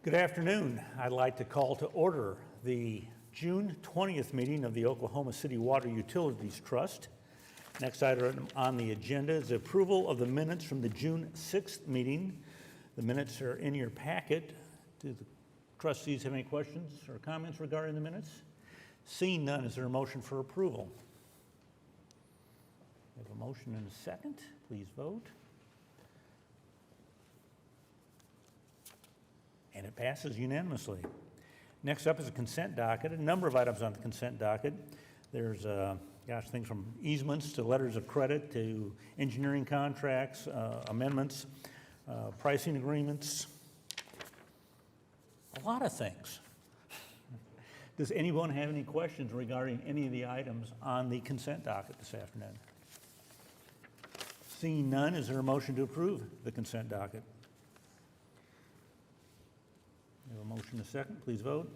Good afternoon. I'd like to call to order the June 20th meeting of the Oklahoma City Water Utilities Trust. Next item on the agenda is the approval of the minutes from the June 6th meeting. The minutes are in your packet. Do the trustees have any questions or comments regarding the minutes? Seeing none, is there a motion for approval? We have a motion and a second. Please vote. And it passes unanimously. Next up is a consent docket. A number of items on the consent docket. There's things from easements to letters of credit to engineering contracts, amendments, pricing agreements, a lot of things. Does anyone have any questions regarding any of the items on the consent docket this afternoon? Seeing none, is there a motion to approve the consent docket? We have a motion and a second. Please vote.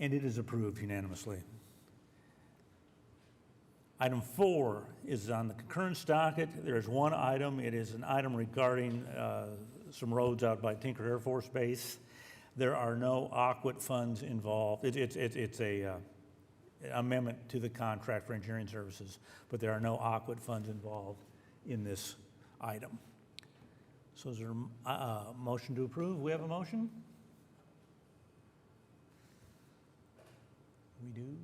And it is approved unanimously. Item 4 is on the concurrence docket. There's one item. It is an item regarding some roads out by Tinker Air Force Base. There are no AQUIT funds involved. It's a amendment to the contract for engineering services, but there are no AQUIT funds involved in this item. So is there a motion to approve? We have a motion? We do.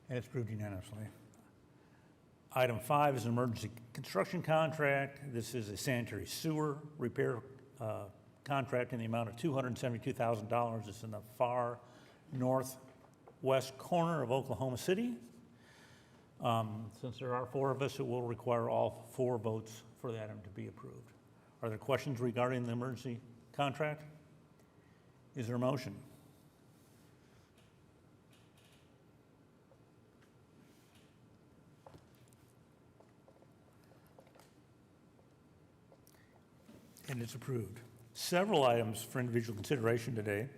And it's approved unanimously. Item 5 is an emergency construction contract. This is a sanitary sewer repair contract in the amount of $272,000. It's in the far northwest corner of Oklahoma City. Since there are 4 of us, it will require all 4 votes for the item to be approved. Are there questions regarding the emergency contract? Is there a motion? And it's approved. Several items for individual consideration today.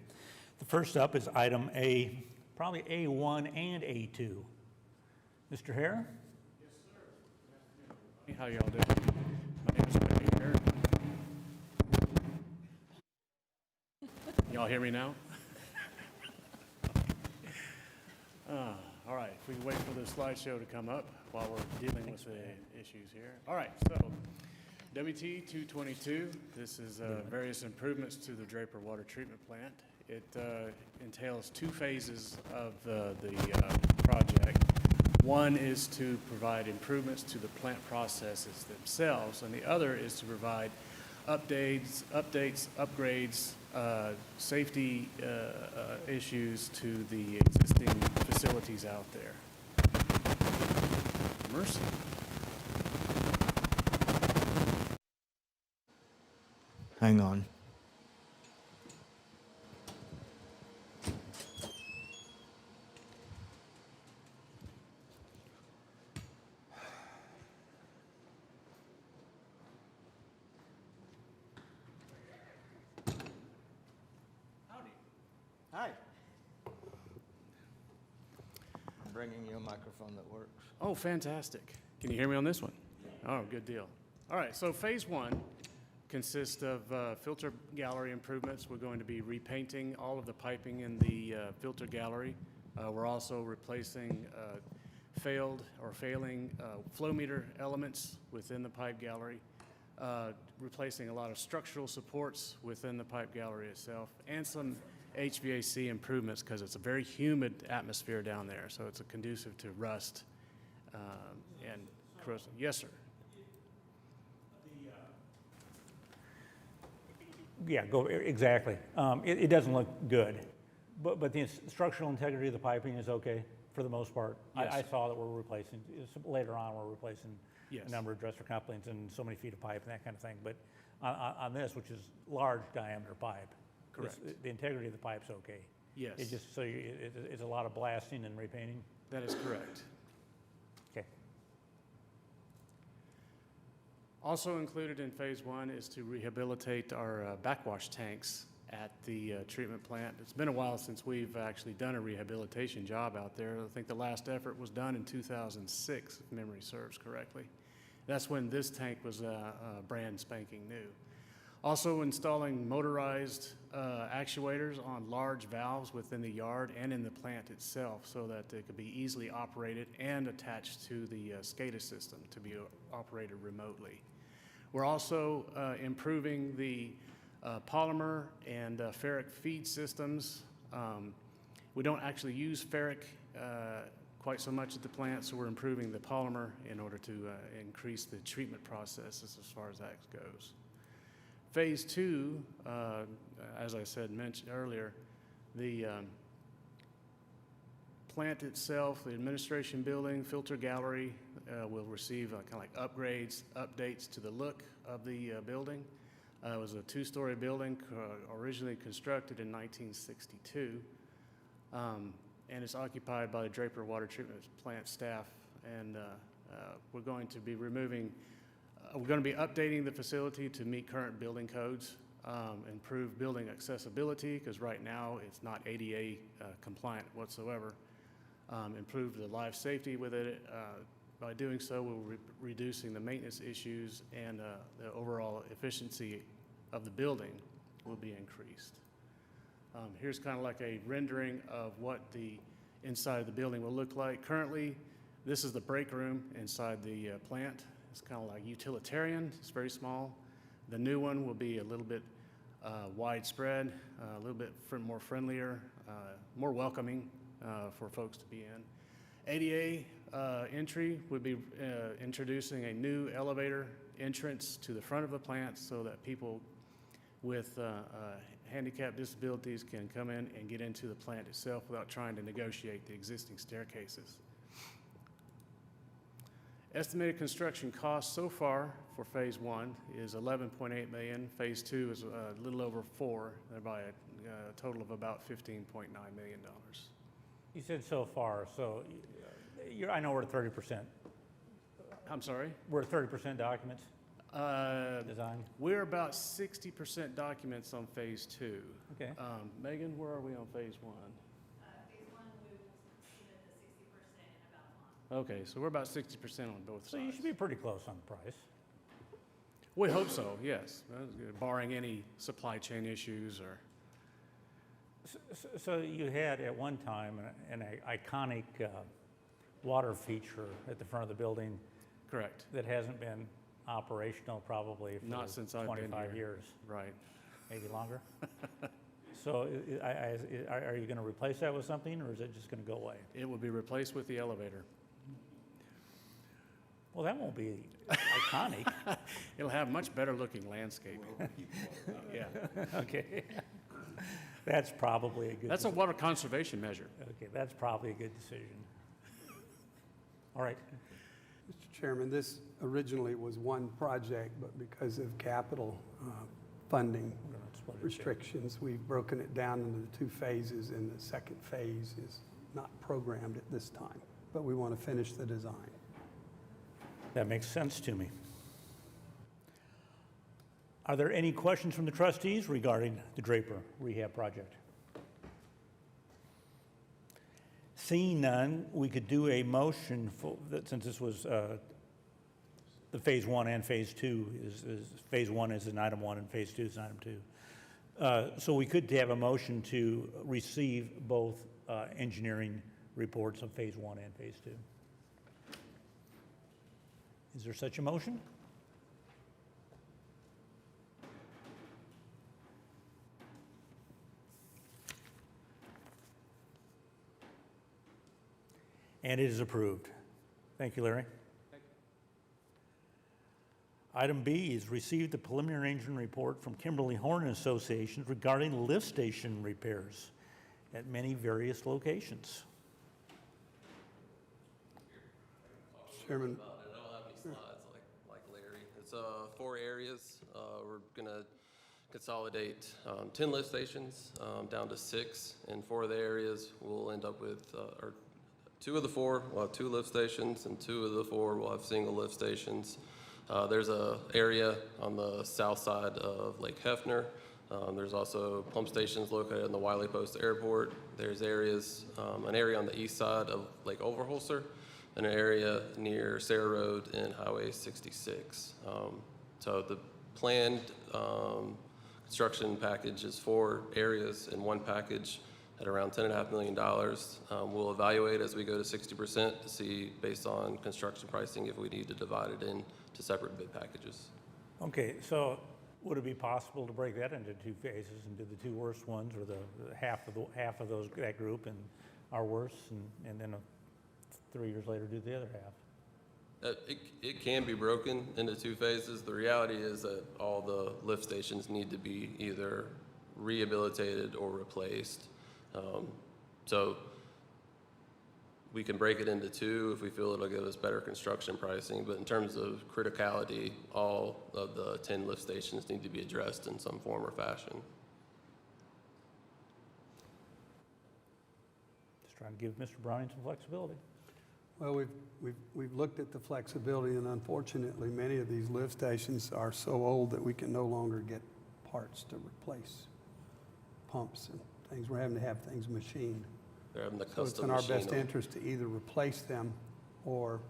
The first up is item A, probably A1 and A2. Mr. Hare? Yes, sir. Hey, how y'all doing? My name is Mr. Hare. Y'all hear me now? All right, if we can wait for the slideshow to come up while we're dealing with the issues here. All right, so WT 222, this is various improvements to the Draper Water Treatment Plant. It entails 2 phases of the project. One is to provide improvements to the plant processes themselves, and the other is to provide updates, upgrades, safety issues to the existing facilities out there. Mercy. Hang on. Howdy. Hi. I'm bringing you a microphone that works. Oh, fantastic. Can you hear me on this one? Oh, good deal. All right, so phase 1 consists of filter gallery improvements. We're going to be repainting all of the piping in the filter gallery. We're also replacing failing flow meter elements within the pipe gallery, replacing a lot of structural supports within the pipe gallery itself, and some HVAC improvements because it's a very humid atmosphere down there, so it's conducive to rust and corrosion. Yes, sir. Yeah, exactly. It doesn't look good, but the structural integrity of the piping is okay for the most part. Yes. I saw that we're replacing, later on we're replacing Yes. a number of dresser couplings and so many feet of pipe and that kind of thing. But on this, which is large diameter pipe, Correct. the integrity of the pipe's okay. Yes. It's just, it's a lot of blasting and repainting. That is correct. Okay. Also included in phase 1 is to rehabilitate our backwash tanks at the treatment plant. It's been a while since we've actually done a rehabilitation job out there. I think the last effort was done in 2006, if memory serves correctly. That's when this tank was brand spanking new. Also installing motorized actuators on large valves within the yard and in the plant itself so that they could be easily operated and attached to the SCADA system to be operated remotely. We're also improving the polymer and ferric feed systems. We don't actually use ferric quite so much at the plant, so we're improving the polymer in order to increase the treatment processes as far as that goes. Phase 2, as I mentioned earlier, the plant itself, the administration building, filter gallery will receive kind of like upgrades, updates to the look of the building. It was a 2-story building originally constructed in 1962, and it's occupied by the Draper Water Treatment Plant staff, and we're going to be updating the facility to meet current building codes, improve building accessibility, because right now it's not ADA compliant whatsoever. Improve the life safety with it. By doing so, we're reducing the maintenance issues, and the overall efficiency of the building will be increased. Here's kind of like a rendering of what the inside of the building will look like. Currently, this is the break room inside the plant. It's kind of like utilitarian. It's very small. The new one will be a little bit widespread, a little bit more friendlier, more welcoming for folks to be in. ADA entry would be introducing a new elevator entrance to the front of the plant so that people with handicap disabilities can come in and get into the plant itself without trying to negotiate the existing staircases. Estimated construction cost so far for phase 1 is $11.8 million. Phase 2 is a little over $4 million, thereby a total of about $15.9 million. You said so far, so I know we're at 30%. I'm sorry? We're at 30% documents design. We're about 60% documents on phase 2. Okay. Megan, where are we on phase 1? Phase 1, we will submit the 60% in about a month. Okay, so we're about 60% on both So sides. you should be pretty close on the price. We hope so, yes, barring any supply chain issues or. So you had at one time an iconic water feature at the front of the building Correct. that hasn't been operational probably for Not since I've been 25 here. years, Right. maybe longer. So are you going to replace that with something, or is it just going to go away? It will be replaced with the elevator. Well, that won't be iconic. It'll have much better looking landscaping. Yeah, Okay. That's probably a good. that's a water conservation measure. Okay, that's probably a good decision. All right. Mr. Chairman, this originally was one project, but because of capital funding We're gonna split it. restrictions, we've broken it down into the 2 phases, and the second phase is not programmed at this time, but we want to finish the design. That makes sense to me. Are there any questions from the trustees regarding the Draper rehab project? Seeing none, we could do a motion for that, since this was the phase 1 and phase 2 is phase 1 is in item 1 and phase 2 is in item 2. So we could have a motion to receive both engineering reports of phase 1 and phase 2. Is there such a motion? And it is approved. Thank you, Larry. Thank you. Item B is receive the preliminary engineering report from Kimberly Horn and Associations regarding lift station repairs at many various locations. Chairman, I don't have any slides like Larry. It's 4 areas. We're gonna consolidate 10 lift stations down to 6. In 4 of the areas, we'll end up with, or 2 of the 4 will have 2 lift stations, and 2 of the 4 will have single lift stations. There's a area on the south side of Lake Hefner There's also pump stations located in the Wiley Post Airport. There's areas, an area on the east side of Lake Overholser, and an area near Sarah Road and Highway 66. So the planned construction package is 4 areas in one package at around $10.5 million. We'll evaluate as we go to 60% to see, based on construction pricing, if we need to divide it into separate bid packages. Okay, so would it be possible to break that into 2 phases and do the 2 worst ones, or the half of those, that group, and our worst, and then 3 years later do the other half? It can be broken into 2 phases. The reality is that all the lift stations need to be either rehabilitated or replaced. So we can break it into 2 if we feel it'll give us better construction pricing, but in terms of criticality, all of the 10 lift stations need to be addressed in some form or fashion. Just trying to give Mr. Browning some flexibility. Well, we've looked at the flexibility, and unfortunately, many of these lift stations are so old that we can no longer get parts to replace pumps and things. We're having to have things machined. They're having the So it's custom in our machine best them. interest to either replace them or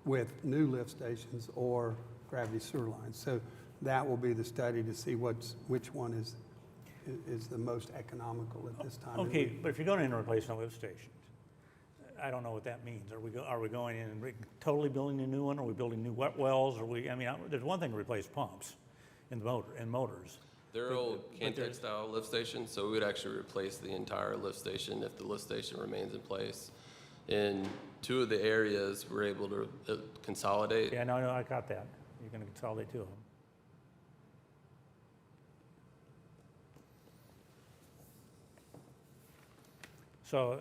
with new lift stations or gravity sewer lines. So that will be the study to see which one is the most economical at this time. Okay, but if you're going in and replacing a lift station, I don't know what that means. Are we going in and totally building a new one? Are we building new wet wells? There's one thing to replace pumps in motors. They're old Cantech style lift stations, so we would actually replace the entire lift station if the lift station remains in place. In 2 of the areas, we're able to consolidate. Yeah, no, I got that. You're going to consolidate 2 of them. So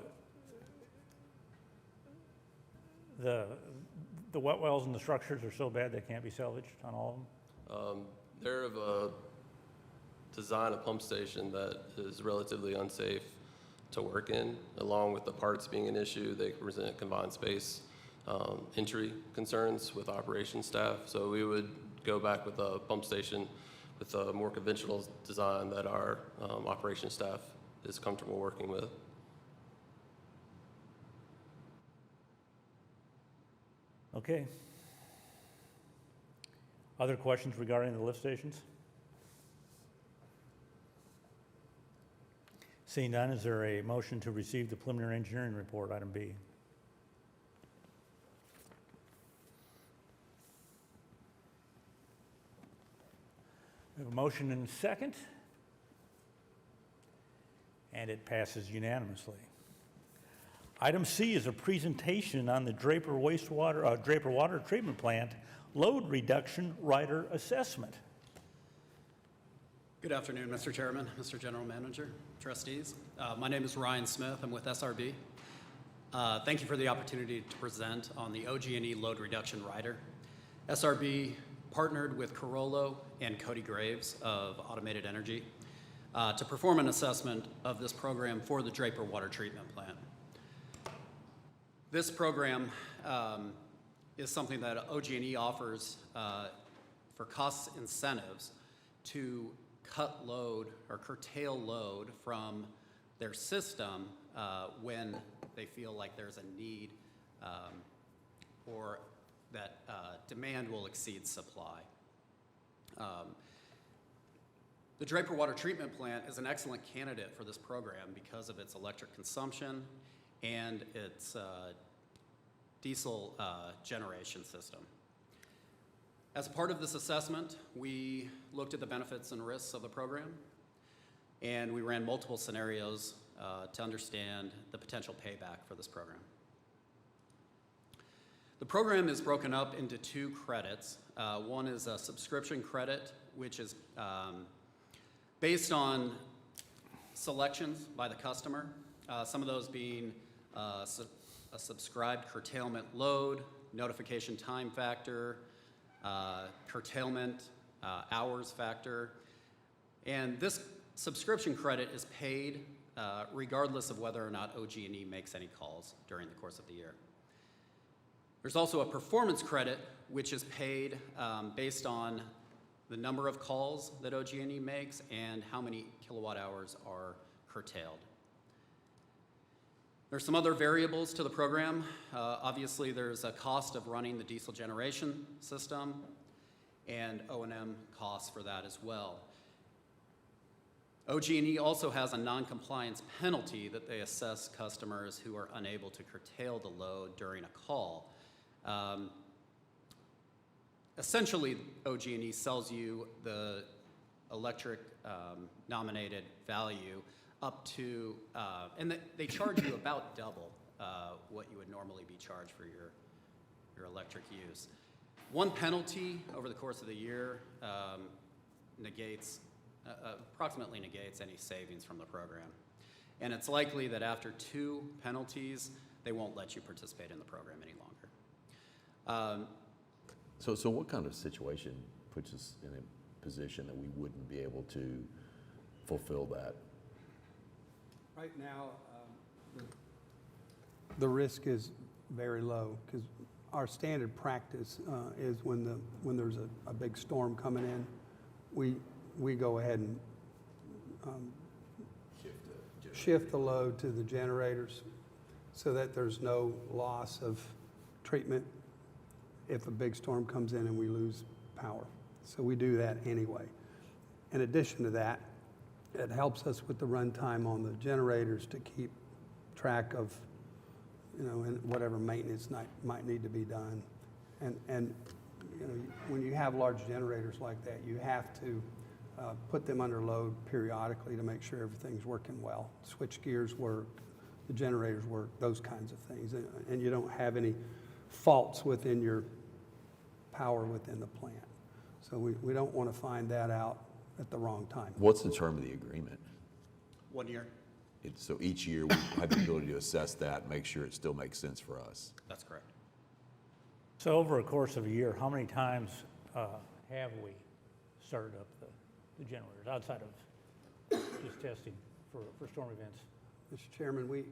the wet wells and the structures are so bad they can't be salvaged on all of them? They're of a design a pump station that is relatively unsafe to work in, along with the parts being an issue. They present confined space entry concerns with operations staff. So we would go back with a pump station with a more conventional design that our operations staff is comfortable working with. Okay. Other questions regarding the lift stations? Seeing none, is there a motion to receive the preliminary engineering report, item B? We have a motion and a second, and it passes unanimously. Item C is a presentation on the Draper Water Treatment Plant Load Reduction Rider Assessment. Good afternoon, Mr. Chairman, Mr. General Manager, trustees. My name is Ryan Smith. I'm with SRB. Thank you for the opportunity to present on the OG&E Load Reduction Rider. SRB partnered with Carollo and Cody Graves of Automated Energy to perform an assessment of this program for the Draper Water Treatment Plant. This program is something that OG&E offers for cost incentives to cut load or curtail load from their system when they feel like there's a need or that demand will exceed supply. The Draper Water Treatment Plant is an excellent candidate for this program because of its electric consumption and its diesel generation system. As part of this assessment, we looked at the benefits and risks of the program, and we ran multiple scenarios to understand the potential payback for this program. The program is broken up into 2 credits. One is a subscription credit, which is based on selections by the customer, some of those being a subscribed curtailment load, notification time factor, curtailment hours factor. And this subscription credit is paid regardless of whether or not OG&E makes any calls during the course of the year. There's also a performance credit, which is paid based on the number of calls that OG&E makes, and how many kilowatt hours are curtailed. There's some other variables to the program. Obviously, there's a cost of running the diesel generation system and O&M costs for that as well. OG&E also has a non-compliance penalty that they assess customers who are unable to curtail the load during a call. Essentially, OG&E sells you the electric nominated value up to, and they charge you about double what you would normally be charged for your electric use. One penalty over the course of the year approximately negates any savings from the program. And it's likely that after 2 penalties, they won't let you participate in the program any longer. So what kind of situation puts us in a position that we wouldn't be able to fulfill that? Right now, the risk is very low because our standard practice is when there's a big storm coming in, we go ahead and shift the load to the generators so that there's no loss of treatment if a big storm comes in and we lose power. So we do that anyway. In addition to that, it helps us with the runtime on the generators to keep track of, and whatever maintenance might need to be done. And when you have large generators like that, you have to put them under load periodically to make sure everything's working well. Switch gears work, the generators work, those kinds of things. And you don't have any faults within your power within the plant. So we don't want to find that out at the wrong time. What's the term of the agreement? 1 year. So each year we have the ability to assess that and make sure it still makes sense for us. That's correct. So over a course of a year, how many times have we started up the generators outside of just testing for storm events? Mr. Chairman, we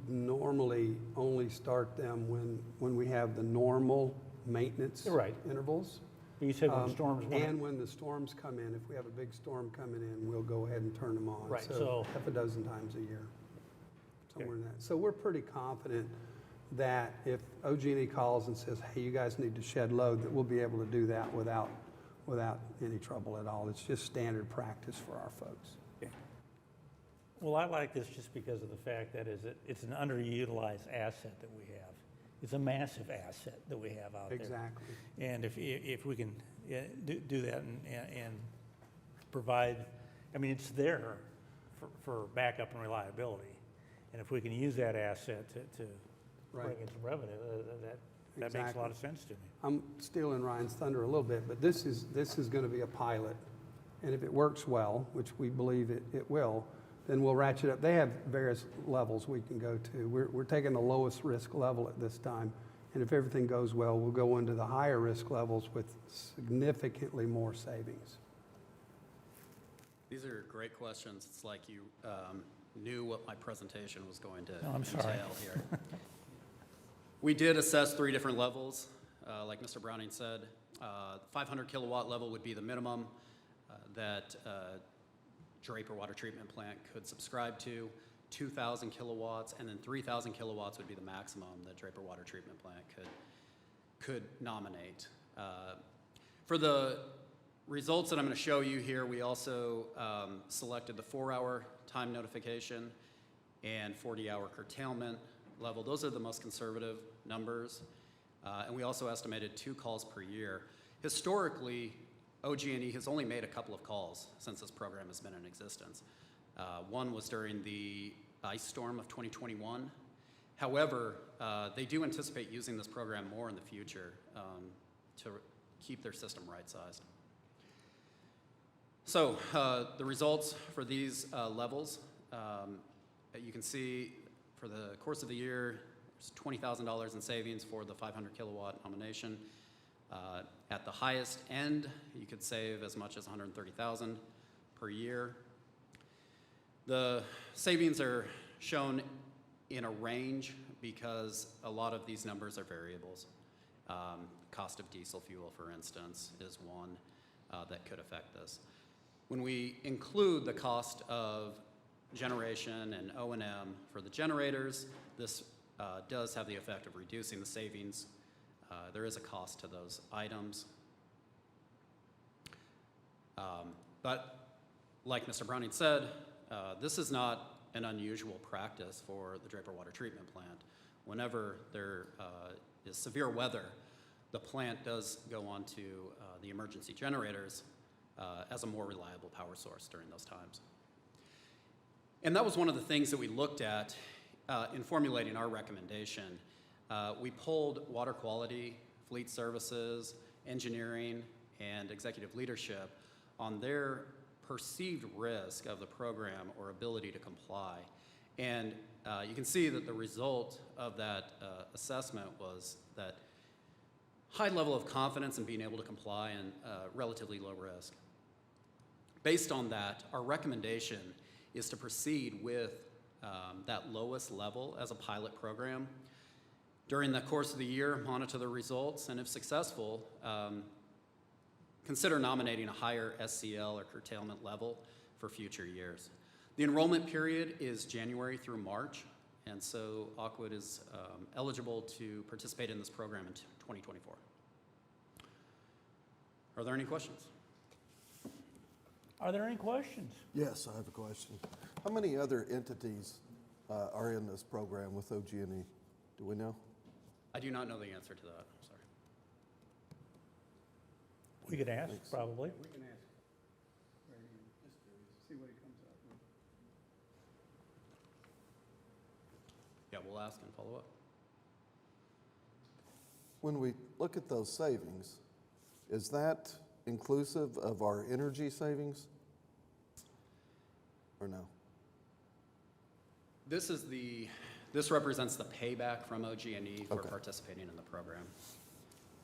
normally only start them when we have the normal maintenance Right. intervals. You said when storms went. And when the storms come in, if we have a big storm coming in, we'll go ahead and turn them on. Right, So so- half a dozen times a year, somewhere in that. So we're pretty confident that if OG&E calls and says, hey, you guys need to shed load, that we'll be able to do that without any trouble at all. It's just standard practice for our folks. Well, I like this just because of the fact that it's an underutilized asset that we have. It's a massive asset that we have out there. Exactly. And if we can do that and provide, I mean, it's there for backup and reliability. And if we can use that asset to bring Right. in some revenue, that makes a lot of sense to me. I'm stealing Ryan's thunder a little bit, but this is going to be a pilot. And if it works well, which we believe it will, then we'll ratchet up. They have various levels we can go to. We're taking the lowest risk level at this time. And if everything goes well, we'll go into the higher risk levels with significantly more savings. These are great questions. It's like you knew what my presentation was going to No, I'm sorry. entail here. We did assess 3 different levels. Like Mr. Browning said, 500 kilowatt level would be the minimum that Draper Water Treatment Plant could subscribe to, 2,000 kilowatts, and then 3,000 kilowatts would be the maximum that Draper Water Treatment Plant could nominate. For the results that I'm going to show you here, we also selected the 4-hour time notification and 40-hour curtailment level. Those are the most conservative numbers. And we also estimated 2 calls per year. Historically, OG&E has only made a couple of calls since this program has been in existence. One was during the ice storm of 2021. However, they do anticipate using this program more in the future to keep their system right-sized. So the results for these levels, you can see for the course of the year, there's $20,000 in savings for the 500 kilowatt nomination. At the highest end, you could save as much as $130,000 per year. The savings are shown in a range because a lot of these numbers are variables. Cost of diesel fuel, for instance, is one. that could affect this. When we include the cost of generation and O&M for the generators, this does have the effect of reducing the savings. There is a cost to those items. But like Mr. Browning said, this is not an unusual practice for the Draper Water Treatment Plant. Whenever there is severe weather, the plant does go on to the emergency generators as a more reliable power source during those times. And that was one of the things that we looked at in formulating our recommendation. We pulled water quality, fleet services, engineering, and executive leadership on their perceived risk of the program or ability to comply. And you can see that the result of that assessment was that high level of confidence in being able to comply and relatively low risk. Based on that, our recommendation is to proceed with that lowest level as a pilot program. During the course of the year, monitor the results, and if successful, consider nominating a higher SCL or curtailment level for future years. The enrollment period is January through March, and so Aquid is eligible to participate in this program in 2024. Are there any questions? Are there any questions? Yes, I have a question. How many other entities are in this program with OG&E? Do we know? I do not know the answer to that, I'm sorry. We could ask, probably. We can ask. See what he comes up with. Yeah, we'll ask and follow up. When we look at those savings, is that inclusive of our energy savings? Or no? This represents the payback from OG&E for Okay. participating in the program.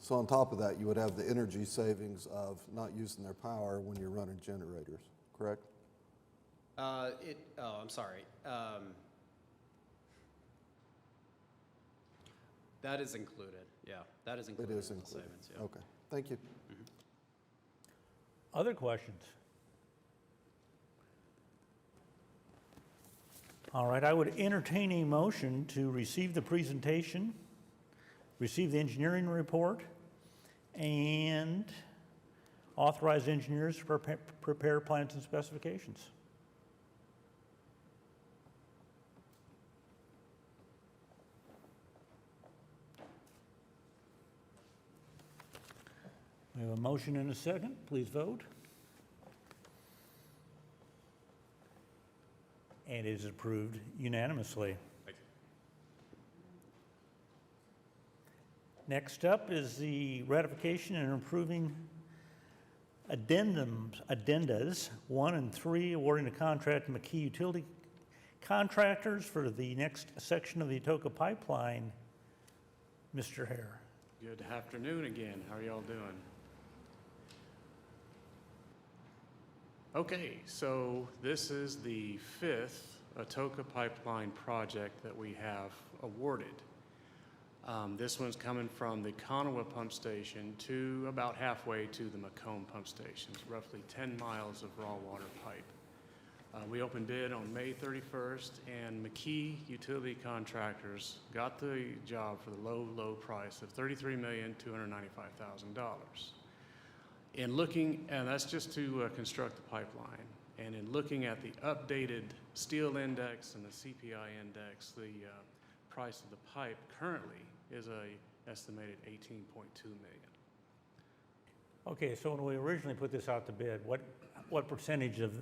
So on top of that, you would have the energy savings of not using their power when you're running generators, correct? I'm sorry. That is included, yeah. That is It included is in the included. savings, yeah. Okay, thank you. Other questions? All right, I would entertain a motion to receive the presentation, receive the engineering report, and authorize engineers to prepare plans and specifications. We have a motion and a second. Please vote. And it is approved unanimously. Thank you. Next up is the ratification and approving addendas 1 and 3, awarding the contract to McKee Utility Contractors for the next section of the Atoka Pipeline. Mr. Hare. Good afternoon again. How are y'all doing? Okay, so this is the 5th Atoka Pipeline project that we have awarded. This one's coming from the Konawa pump station to about halfway to the Macomb pump station. It's roughly 10 miles of raw water pipe. We opened bid on May 31st, and McKee Utility Contractors got the job for the low price of $33,295,000. In looking, and that's just to construct the pipeline, and in looking at the updated steel index and the CPI index, the price of the pipe currently is a estimated $18.2 million. Okay, so when we originally put this out to bid, what percentage of,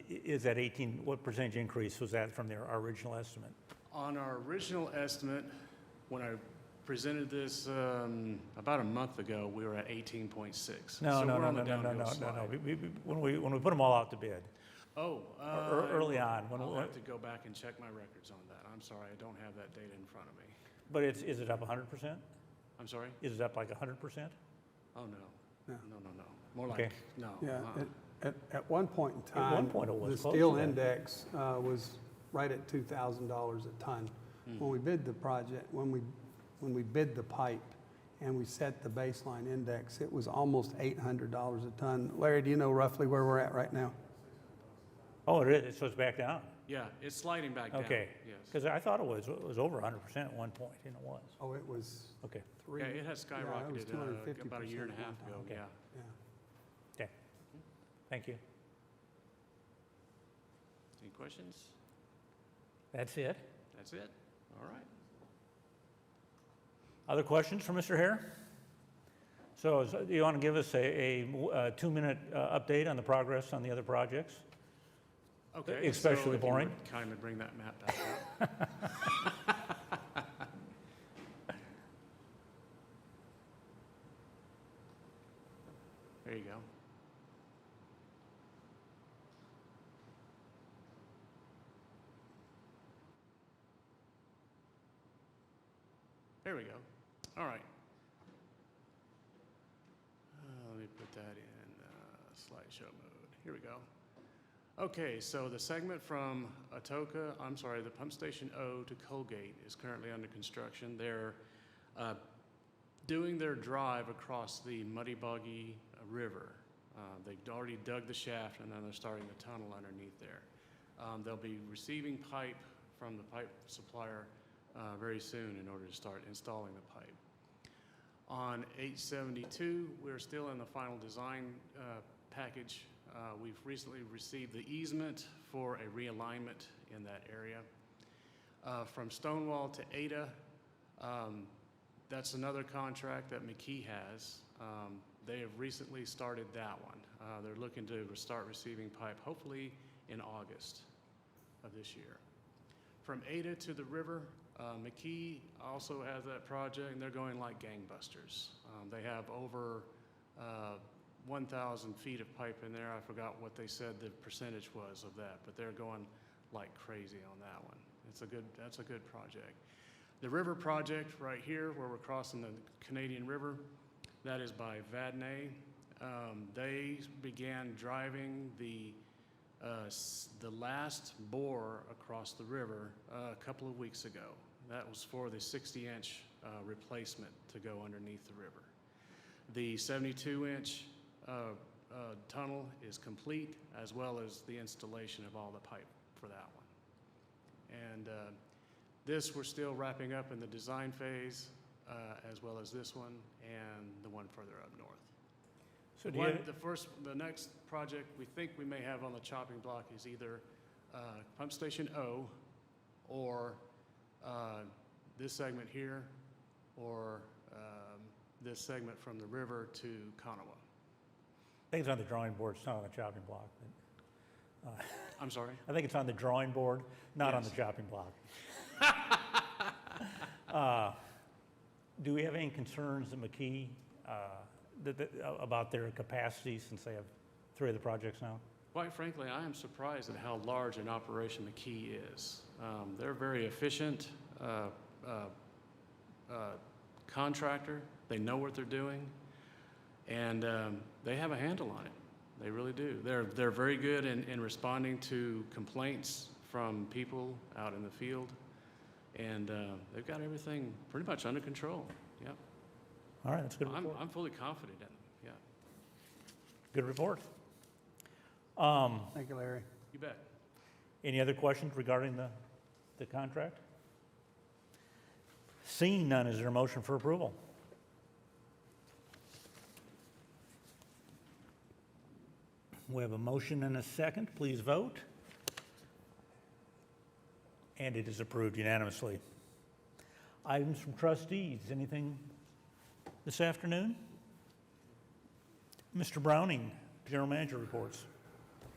is that 18, what percentage increase was that from our original estimate? On our original estimate, when I presented this about a month ago, we were at 18.6. No. When we put them all out to bid, early on. I'll have to go back and check my records on that. I'm sorry, I don't have that data in front of me. But is it up 100%? I'm sorry? Is it up like 100%? Oh, no. No. No. More Okay. like, no. Yeah, uh-uh. at one point in At time. one point it was the close steel to that. index was right at $2,000 a ton. When we bid the project, when we bid the pipe, and we set the baseline index, it was almost $800 a ton. Larry, do you know roughly where we're at right now? Oh, it is, so it's back down? Yeah, it's sliding back down. Okay. Yes. Because I thought it was over 100% at one point, and it was. Oh, it was Okay, 3. Yeah, it has yeah, it was skyrocketed about a year and a 250% half one ago, time. yeah. Yeah. okay. Thank you. Any questions? That's it. That's it? All right. Other questions for Mr. Hare? So do you want to give us a 2-minute update on the progress on the other projects? Okay. Especially so if you boring. would kindly bring that map back up. There you go. There we go. All right. Let me put that in slideshow mode. Here we go. Okay, so the segment from the pump station O to Colgate is currently under construction. They're doing their drive across the Muddy Boggy River. They've already dug the shaft, and then they're starting the tunnel underneath there. They'll be receiving pipe from the pipe supplier very soon in order to start installing the pipe. On 872, we're still in the final design package. We've recently received the easement for a realignment in that area. From Stonewall to Ada, that's another contract that McKee has. They have recently started that one. They're looking to start receiving pipe hopefully in August of this year. From Ada to the river, McKee also has that project, and they're going like gangbusters. They have over 1,000 feet of pipe in there. I forgot what they said the percentage was of that, but they're going like crazy on that one. That's a good project. The river project right here, where we're crossing the Canadian River, that is by Vadnais. They began driving the last bore across the river a couple of weeks ago. That was for the 60-inch replacement to go underneath the river. The 72-inch tunnel is complete, as well as the installation of all the pipe for that one. And this we're still wrapping up in the design phase, as well as this one and the one further up north. So The next project we think we may have on the chopping block is either Pump Station O, or this segment here, or this segment from the river to Konawa. I think it's on the drawing board, it's not on the chopping block. I'm sorry? I think it's on the drawing board, not on the Yes. chopping block. Do we have any concerns at McKee about their capacity, since they have 3 of the projects now? Quite frankly, I am surprised at how large an operation McKee is. They're very efficient contractor. They know what they're doing, and they have a handle on it. They really do. They're very good in responding to complaints from people out in the field, and they've got everything pretty much under control. Yep. All right, that's a good report. I'm fully confident in them. Yeah. Good report. Thank you, Larry. You bet. Any other questions regarding the contract? Seeing none, is there a motion for approval? We have a motion and a second. Please vote. And it is approved unanimously. Items from trustees. Anything this afternoon? Mr. Browning, General Manager reports.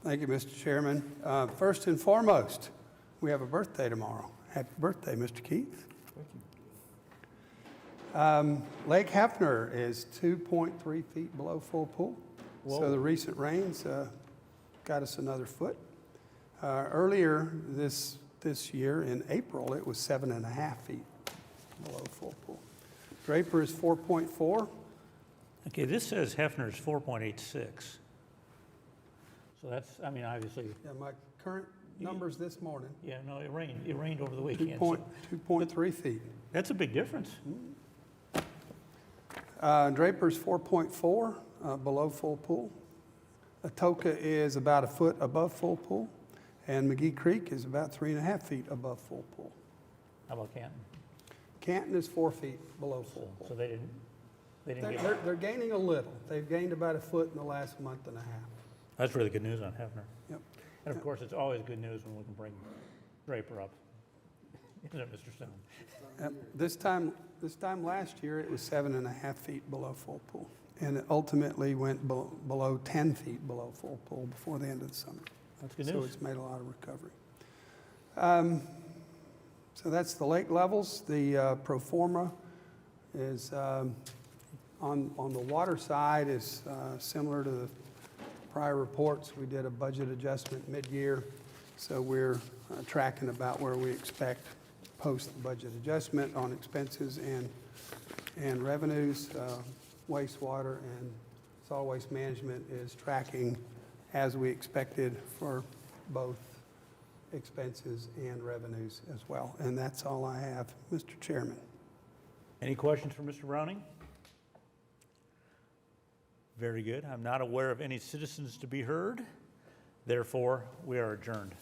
Thank you, Mr. Chairman. First and foremost, we have a birthday tomorrow. Happy birthday, Mr. Keith. Lake Hefner is 2.3 feet below full pool. Whoa. So the recent rains got us another foot. Earlier this year, in April, it was 7.5 feet below full pool. Draper is 4.4. Okay, this says Hefner's 4.86. So that's, I mean, obviously, Yeah, my current numbers this morning, yeah, no, it rained over the weekend. so 2.3 feet. That's a big difference. Draper's 4.4, below full pool. Atoka is about a foot above full pool, and McGee Creek is about 3.5 feet above full pool. How about Canton? Canton is 4 feet below full pool. So they didn't get, They're gaining a little. They've gained about a foot in the last month and a half. that's really good news on Hefner. Yep. And of course, it's always good news when we can bring Draper up. Isn't it, Mr. Stone? This time last year, it was 7.5 feet below full pool. And it ultimately went below 10 feet below full pool before the end of the summer. That's good So news. it's made a lot of recovery. So that's the lake levels. The pro forma is, on the water side, is similar to the prior reports. We did a budget adjustment mid-year, so we're tracking about where we expect post the budget adjustment on expenses and revenues. Wastewater and solid waste management is tracking as we expected for both expenses and revenues as well. And that's all I have, Mr. Chairman. Any questions for Mr. Browning? Very good. I'm not aware of any citizens to be heard. Therefore, we are adjourned.